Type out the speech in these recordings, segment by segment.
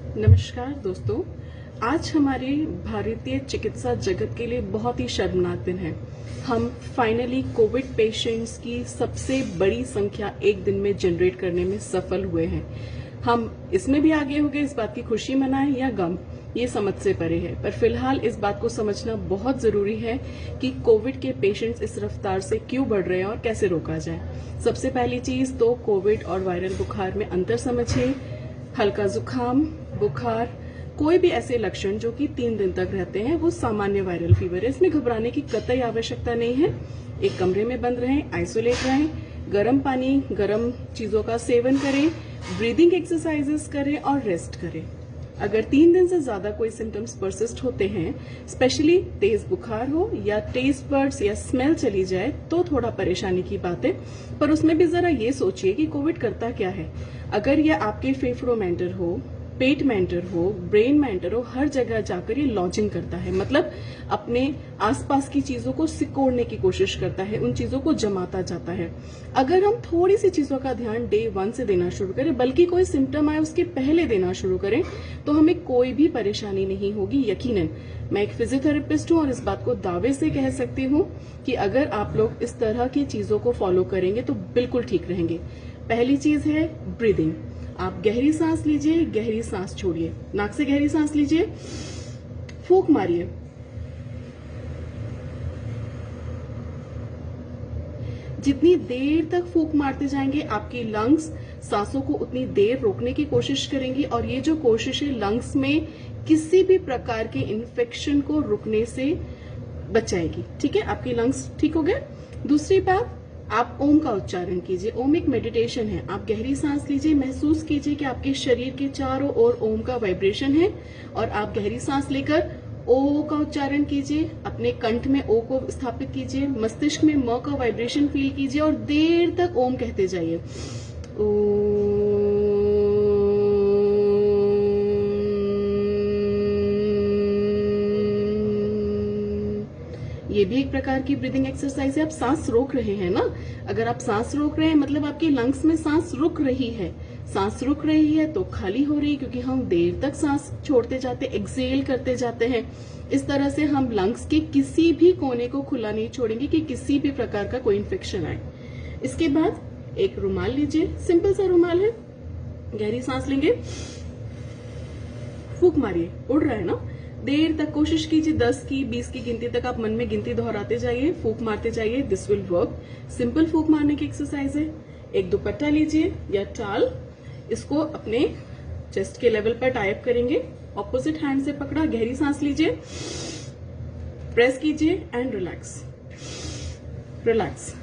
नमस्कार दोस्तों, आज हमारे भारतीय चिकित्सा जगत के लिए बहुत ही शर्मनाक दिन है। हम फाइनली कोविड पेशेंट्स की सबसे बड़ी संख्या एक दिन में जनरेट करने में सफल हुए हैं। हम इसमें भी आगे हो गए, इस बात की खुशी मनाएं या गम, ये समझ से परे है। पर फिलहाल इस बात को समझना बहुत जरूरी है कि कोविड के पेशेंट्स इस रफ्तार से क्यों बढ़ रहे हैं और कैसे रोका जाए। सबसे पहली चीज तो कोविड और वायरल बुखार में अंतर समझिए। हल्का जुकाम, बुखार, कोई भी ऐसे लक्षण जो कि 3 दिन तक रहते हैं, वो सामान्य वायरल फीवर है। इसमें घबराने की कतई आवश्यकता नहीं है। एक कमरे में बंद रहें, आइसोलेट रहें, गर्म पानी, गर्म चीजों का सेवन करें, ब्रीदिंग एक्सरसाइजेस करें और रेस्ट करें। अगर 3 दिन से ज्यादा कोई सिम्टम्स परसिस्ट होते हैं, स्पेशली तेज बुखार हो या टेस्ट बर्ड्स या स्मेल चली जाए, तो थोड़ा परेशानी की बात है। पर उसमें भी जरा ये सोचिए कि कोविड करता क्या है। अगर यह आपके फेफड़ों में एंटर हो, पेट में एंटर हो, ब्रेन में एंटर हो, हर जगह जाकर ये लॉजिंग करता है। मतलब अपने आसपास की चीजों को सिकोड़ने की कोशिश करता है, उन चीजों को जमाता जाता है। अगर हम थोड़ी सी चीजों का ध्यान डे 1 से देना शुरू करें, बल्कि कोई सिम्टम आए उसके पहले देना शुरू करें, तो हमें कोई भी परेशानी नहीं होगी। यकीनन मैं एक फिजियोथेरेपिस्ट हूं और इस बात को दावे से कह सकती हूं कि अगर आप लोग इस तरह की चीजों को फॉलो करेंगे तो बिल्कुल ठीक रहेंगे। पहली चीज है ब्रीदिंग। आप गहरी सांस लीजिए, गहरी सांस छोड़िए। नाक से गहरी सांस लीजिए, फूंक मारिए। जितनी देर तक फूंक मारते जाएंगे, आपकी लंग्स सांसों को उतनी देर रोकने की कोशिश करेंगी और ये जो कोशिश है लंग्स में किसी भी प्रकार के इन्फेक्शन को रुकने से बचाएगी। ठीक है, आपकी लंग्स ठीक हो गए। दूसरी बात, आप ओम का उच्चारण कीजिए। ओम एक मेडिटेशन है। आप गहरी सांस लीजिए, महसूस कीजिए कि आपके शरीर के चारों ओर ओम का वाइब्रेशन है और आप गहरी सांस लेकर ओ का उच्चारण कीजिए। अपने कंठ में ओ को स्थापित कीजिए, मस्तिष्क में म का वाइब्रेशन फील कीजिए और देर तक ओम कहते जाइए। ये भी एक प्रकार की ब्रीदिंग एक्सरसाइज है। आप सांस रोक रहे हैं ना। अगर आप सांस रोक रहे हैं मतलब आपकी लंग्स में सांस रुक रही है। सांस रुक रही है तो खाली हो रही है, क्योंकि हम देर तक सांस छोड़ते जाते, एक्सेल करते जाते हैं। इस तरह से हम लंग्स के किसी भी कोने को खुला नहीं छोड़ेंगे कि किसी भी प्रकार का कोई इन्फेक्शन आए। इसके बाद एक रुमाल लीजिए, सिंपल सा रुमाल है। गहरी सांस लेंगे, फूंक मारिए। उड़ रहा है ना। देर तक कोशिश कीजिए, 10 की 20 की गिनती तक आप मन में गिनती दोहराते जाइए, फूंक मारते जाइए। This will work. सिंपल फूंक मारने की एक्सरसाइज है। एक दुपट्टा लीजिए या टाल, इसको अपने चेस्ट के लेवल पर टाई अप करेंगे। ऑपोजिट हैंड से पकड़ा, गहरी सांस लीजिए, प्रेस कीजिए एंड रिलैक्स। रिलैक्स।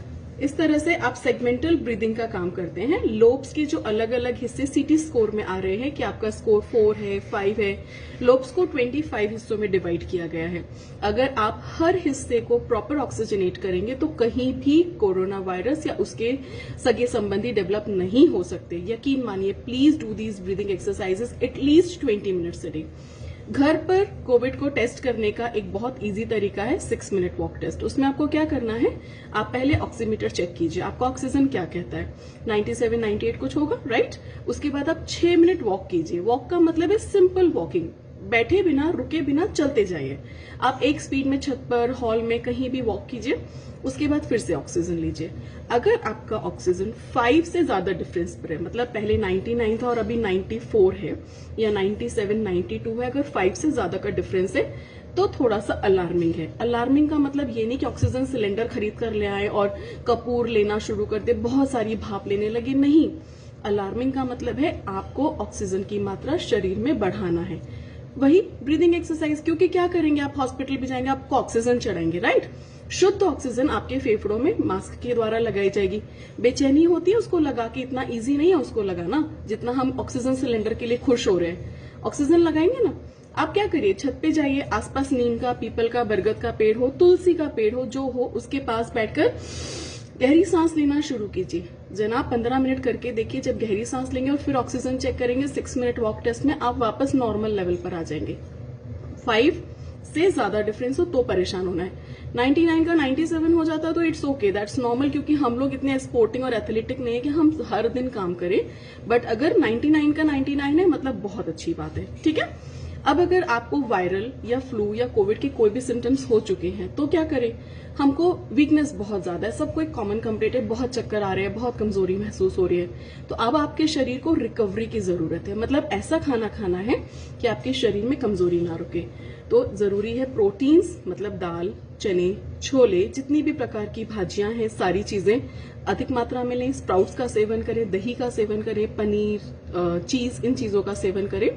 इस तरह से आप सेगमेंटल ब्रीदिंग का काम करते हैं। लोब्स के जो अलग अलग हिस्से सीटी स्कोर में आ रहे हैं कि आपका स्कोर 4 है, 5 है। लोब्स को 25 हिस्सों में डिवाइड किया गया है। अगर आप हर हिस्से को प्रॉपर ऑक्सीजनेट करेंगे तो कहीं भी कोरोना वायरस या उसके सगे संबंधी डेवलप नहीं हो सकते। यकीन मानिए, please do these breathing exercises at least 20 minutes a day. घर पर कोविड को टेस्ट करने का एक बहुत इजी तरीका है 6 मिनट वॉक टेस्ट। उसमें आपको क्या करना है, आप पहले ऑक्सीमीटर चेक कीजिए, आपका ऑक्सीजन क्या कहता है, 97, 98 कुछ होगा, राइट। उसके बाद आप 6 मिनट वॉक कीजिए। वॉक का मतलब है सिंपल वॉकिंग, बैठे बिना, रुके बिना चलते जाइए। आप एक स्पीड में छत पर, हॉल में, कहीं भी वॉक कीजिए। उसके बाद फिर से ऑक्सीजन लीजिए। अगर आपका ऑक्सीजन 5 से ज्यादा डिफरेंस पर है, मतलब पहले 99 था और अभी 94 है या 97, 92 है, अगर 5 से ज्यादा का डिफरेंस है तो थोड़ा सा अलार्मिंग है। अलार्मिंग का मतलब ये नहीं कि ऑक्सीजन सिलेंडर खरीद कर ले आए और कपूर लेना शुरू कर दे, बहुत सारी भाप लेने लगे, नहीं। अलार्मिंग का मतलब है आपको ऑक्सीजन की मात्रा शरीर में बढ़ाना है। वही ब्रीदिंग एक्सरसाइज, क्योंकि क्या करेंगे, आप हॉस्पिटल भी जाएंगे, आपको ऑक्सीजन चढ़ाएंगे, राइट। शुद्ध ऑक्सीजन आपके फेफड़ों में मास्क के द्वारा लगाई जाएगी। बेचैनी होती है उसको लगा के, इतना इजी नहीं है उसको लगाना जितना हम ऑक्सीजन सिलेंडर के लिए खुश हो रहे हैं। ऑक्सीजन लगाएंगे ना। आप क्या करिए, छत पे जाइए, आसपास नीम का, पीपल का, बरगद का पेड़ हो, तुलसी का पेड़ हो, जो हो उसके पास बैठकर गहरी सांस लेना शुरू कीजिए। जनाब 15 मिनट करके देखिए। जब गहरी सांस लेंगे और फिर ऑक्सीजन चेक करेंगे 6 मिनट वॉक टेस्ट में, आप वापस नॉर्मल लेवल पर आ जाएंगे। 5 से ज्यादा डिफरेंस हो तो परेशान होना है। 99 का 97 हो जाता तो इट्स ओके, दैट्स नॉर्मल, क्योंकि हम लोग इतने स्पोर्टिंग और एथलेटिक नहीं है कि हम हर दिन काम करें। बट अगर 99 का 99 है मतलब बहुत अच्छी बात है, ठीक है। अब अगर आपको वायरल या फ्लू या कोविड के कोई भी सिम्टम्स हो चुके हैं तो क्या करें? हमको वीकनेस बहुत ज्यादा है, सबको एक कॉमन कंप्लेंट है, बहुत चक्कर आ रहे हैं, बहुत कमजोरी महसूस हो रही है। तो अब आपके शरीर को रिकवरी की जरूरत है, मतलब ऐसा खाना खाना है कि आपके शरीर में कमजोरी ना रुके। तो जरूरी है प्रोटीन्स, मतलब दाल, चने, छोले, जितनी भी प्रकार की भाजियां हैं, सारी चीजें अधिक मात्रा में लें। स्प्राउट्स का सेवन करें, दही का सेवन करें, पनीर, चीज, इन चीजों का सेवन करें।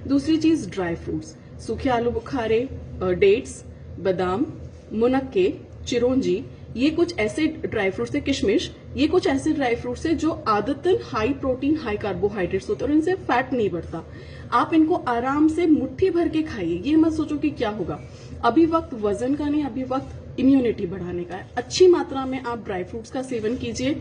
दूसरी चीज ड्राई फ्रूट्स, सूखे आलू बुखारे, डेट्स, बादाम, मुनक्के, चिरौंजी, ये कुछ ऐसे ड्राई फ्रूट्स है, किशमिश, ये कुछ ऐसे ड्राई फ्रूट्स है जो आदतन हाई प्रोटीन हाई कार्बोहाइड्रेट्स होते हैं और इनसे फैट नहीं बढ़ता। आप इनको आराम से मुट्ठी भर के खाइए, ये मत सोचो कि क्या होगा। अभी वक्त वजन का नहीं, अभी वक्त इम्यूनिटी बढ़ाने का है। अच्छी मात्रा में आप ड्राई फ्रूट्स का सेवन कीजिए।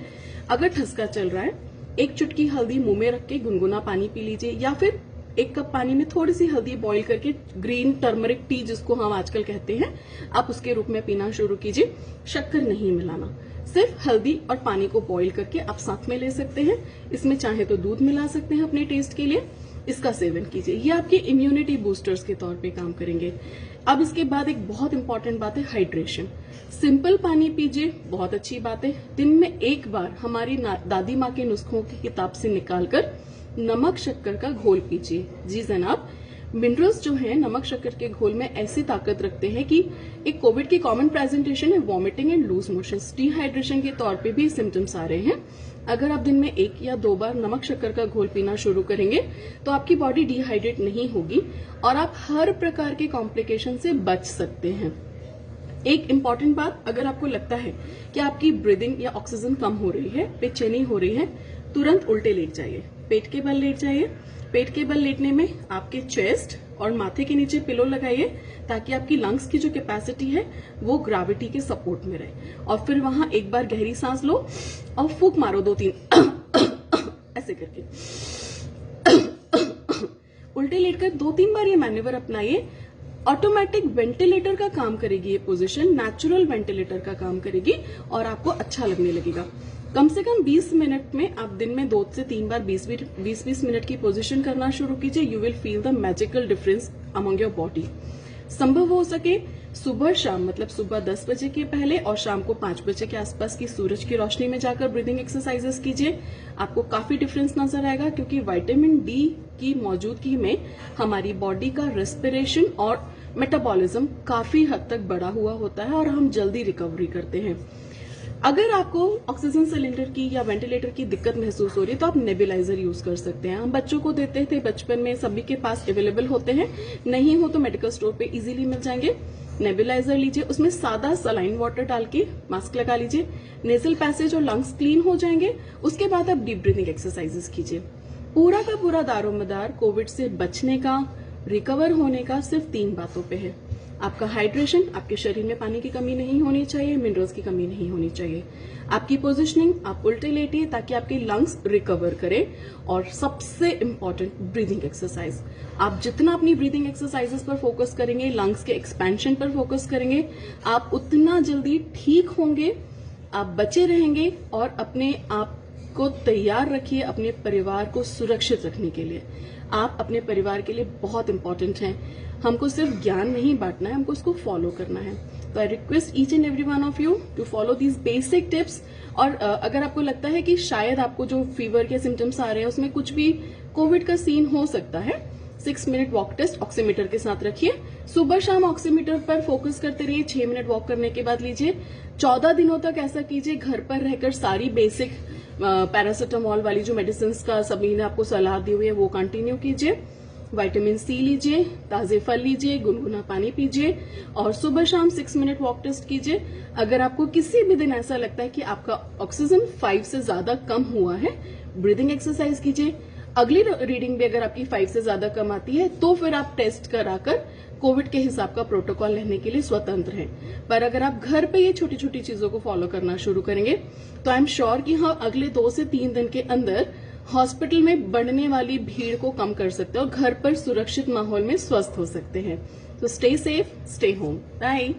अगर ठसका चल रहा है, एक चुटकी हल्दी मुंह में रख के गुनगुना पानी पी लीजिए, या फिर 1 कप पानी में थोड़ी सी हल्दी बॉईल करके, ग्रीन टर्मरिक टी जिसको हम आजकल कहते हैं, आप उसके रूप में पीना शुरू कीजिए। शक्कर नहीं मिलाना, सिर्फ हल्दी और पानी को बॉईल करके आप साथ में ले सकते हैं। इसमें चाहे तो दूध मिला सकते हैं अपने टेस्ट के लिए, इसका सेवन कीजिए। ये आपके इम्यूनिटी बूस्टर्स के तौर पे काम करेंगे। अब इसके बाद एक बहुत इंपॉर्टेंट बात है हाइड्रेशन। सिंपल पानी पीजिए, बहुत अच्छी बात है। दिन में 1 बार हमारी दादी माँ के नुस्खों की किताब से निकालकर नमक शक्कर का घोल पीजिए। जी जनाब, मिनरल्स जो हैं नमक शक्कर के घोल में ऐसी ताकत रखते हैं कि एक कोविड की कॉमन प्रेजेंटेशन है vomiting and loose motions, dehydration के तौर पे भी सिम्टम्स आ रहे हैं। अगर आप दिन में 1 या 2 बार नमक शक्कर का घोल पीना शुरू करेंगे तो आपकी बॉडी डिहाइड्रेट नहीं होगी और आप हर प्रकार के कॉम्प्लिकेशन से बच सकते हैं। एक इम्पॉर्टेंट बात, अगर आपको लगता है कि आपकी ब्रीदिंग या ऑक्सीजन कम हो रही है, बेचैनी हो रही है, तुरंत उल्टे लेट जाइए, पेट के बल लेट जाइए। पेट के बल लेटने में आपके चेस्ट और माथे के नीचे पिलो लगाइए ताकि आपकी लंग्स की जो कैपेसिटी है वो ग्रेविटी के सपोर्ट में रहे। और फिर वहां 1 बार गहरी सांस लो और फूंक मारो 2-3 ऐसे करके। उल्टे लेटकर 2-3 बार ये मैन्यूवर अपनाइए। ऑटोमेटिक वेंटिलेटर का काम करेगी ये पोजीशन, नेचुरल वेंटिलेटर का काम करेगी और आपको अच्छा लगने लगेगा। कम से कम 20 मिनट में आप दिन में 2 से 3 बार 20-20 मिनट की पोजीशन करना शुरू कीजिए। You will feel the magical difference among your body. संभव हो सके सुबह शाम, मतलब सुबह 10 बजे के पहले और शाम को 5 बजे के आसपास की सूरज की रोशनी में जाकर ब्रीदिंग एक्सरसाइजेस कीजिए। आपको काफी डिफरेंस नजर आएगा, क्योंकि विटामिन डी की मौजूदगी में हमारी बॉडी का रेस्पिरेशन और मेटाबॉलिज्म काफी हद तक बढ़ा हुआ होता है और हम जल्दी रिकवरी करते हैं। अगर आपको ऑक्सीजन सिलेंडर की या वेंटिलेटर की दिक्कत महसूस हो रही है तो आप नेबुलाइजर यूज कर सकते हैं। हम बच्चों को देते थे बचपन में, सभी के पास अवेलेबल होते हैं, नहीं हो तो मेडिकल स्टोर पे इजीली मिल जाएंगे। नेबुलाइजर लीजिए, उसमें सादा सलाइन वाटर डाल के मास्क लगा लीजिए, नेजल पैसेज और लंग्स क्लीन हो जाएंगे। उसके बाद आप डीप ब्रीथिंग एक्सरसाइजेस कीजिए। पूरा का पूरा दारोमदार कोविड से बचने का, रिकवर होने का सिर्फ 3 बातों पे है। आपका हाइड्रेशन, आपके शरीर में पानी की कमी नहीं होनी चाहिए, मिनरल्स की कमी नहीं होनी चाहिए। आपकी पोजीशनिंग, आप उल्टे लेटिए ताकि आपके लंग्स रिकवर करें। और सबसे इंपॉर्टेंट, ब्रीदिंग एक्सरसाइज। आप जितना अपनी ब्रीदिंग एक्सरसाइजेस पर फोकस करेंगे, लंग्स के एक्सपेंशन पर फोकस करेंगे, आप उतना जल्दी ठीक होंगे, आप बचे रहेंगे और अपने आप को तैयार रखिए अपने परिवार को सुरक्षित रखने के लिए। आप अपने परिवार के लिए बहुत इंपॉर्टेंट हैं। हमको सिर्फ ज्ञान नहीं बांटना है, हमको उसको फॉलो करना है। तो I request each and every one of you to follow these basic tips. और अगर आपको लगता है कि शायद आपको जो फीवर के सिम्टम्स आ रहे हैं उसमें कुछ भी कोविड का सीन हो सकता है, 6 मिनट वॉक टेस्ट ऑक्सीमीटर के साथ रखिए। सुबह शाम ऑक्सीमीटर पर फोकस करते रहिए। 6 मिनट वॉक करने के बाद लीजिए। 14 दिनों तक ऐसा कीजिए। घर पर रहकर सारी बेसिक पैरासिटामोल वाली जो मेडिसिन का सभी ने आपको सलाह दी हुई है वो कंटिन्यू कीजिए। विटामिन सी लीजिए, ताजे फल लीजिए, गुनगुना पानी पीजिए और सुबह शाम 6 मिनट वॉक टेस्ट कीजिए। अगर आपको किसी भी दिन ऐसा लगता है कि आपका ऑक्सीजन 5 से ज्यादा कम हुआ है, ब्रीदिंग एक्सरसाइज कीजिए। अगली रीडिंग भी अगर आपकी 5 से ज्यादा कम आती है तो फिर आप टेस्ट कराकर कोविड के हिसाब का प्रोटोकॉल लेने के लिए स्वतंत्र हैं। पर अगर आप घर पे ये छोटी छोटी चीजों को फॉलो करना शुरू करेंगे तो आई एम श्योर कि हाँ, अगले 2 से 3 दिन के अंदर हॉस्पिटल में बढ़ने वाली भीड़ को कम कर सकते हैं और घर पर सुरक्षित माहौल में स्वस्थ हो सकते हैं। तो stay safe, stay home. Bye.